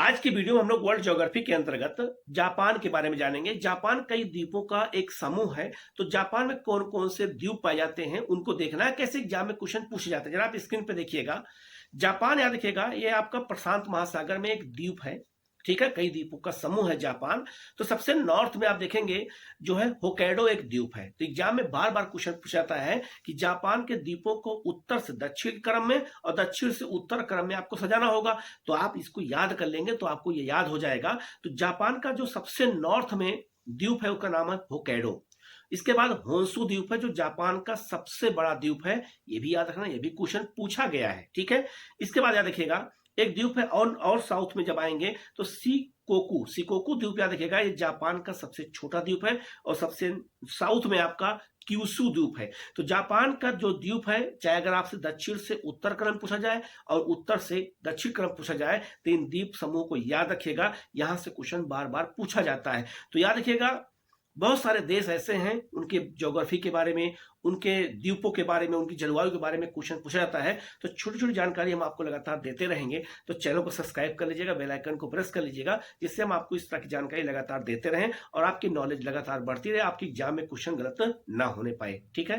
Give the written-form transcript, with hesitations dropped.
आज की वीडियो में हम लोग वर्ल्ड ज्योग्राफी के अंतर्गत जापान के बारे में जानेंगे। जापान कई द्वीपों का एक समूह है। तो जापान में कौन कौन से द्वीप पाए जाते हैं उनको देखना है। कैसे एग्जाम में क्वेश्चन पूछे जाते हैं जरा आप स्क्रीन पे देखिएगा। जापान याद रखिएगा, ये आपका प्रशांत महासागर में एक द्वीप है। ठीक है, कई द्वीपों का समूह है जापान। तो सबसे नॉर्थ में आप देखेंगे जो है होkkaido एक द्वीप है। तो एग्जाम में बार बार क्वेश्चन पूछा जाता है कि जापान के द्वीपों को उत्तर से दक्षिण क्रम में और दक्षिण से उत्तर क्रम में आपको सजाना होगा। तो आप इसको याद कर लेंगे तो आपको ये याद हो जाएगा। तो जापान का जो सबसे नॉर्थ में द्वीप है उसका नाम है होkkaido। इसके बाद होन्शु द्वीप है जो जापान का सबसे बड़ा द्वीप है। ये भी याद रखना, ये भी क्वेश्चन पूछा गया है। ठीक है, इसके बाद याद रखिएगा एक द्वीप है और साउथ में जब आएंगे तो सिकोकू सिकोकू द्वीप याद रखिएगा, ये जापान का सबसे छोटा द्वीप है। और सबसे साउथ में आपका क्यूसू द्वीप है। तो जापान का जो द्वीप है, चाहे अगर आपसे दक्षिण से उत्तर क्रम पूछा जाए और उत्तर से दक्षिण क्रम पूछा जाए तो इन द्वीप समूह को याद रखिएगा। यहां से क्वेश्चन बार बार पूछा जाता है। तो याद रखिएगा, बहुत सारे देश ऐसे हैं उनके ज्योग्राफी के बारे में, उनके द्वीपों के बारे में, उनकी जलवायु के बारे में क्वेश्चन पूछा जाता है। तो छोटी छोटी जानकारी हम आपको लगातार देते रहेंगे। तो चैनल को सब्सक्राइब कर लीजिएगा, बेल आइकन को प्रेस कर लीजिएगा, जिससे हम आपको इस तरह की जानकारी लगातार देते रहें और आपकी नॉलेज लगातार बढ़ती रहे, आपकी एग्जाम में क्वेश्चन गलत ना होने पाए। ठीक है।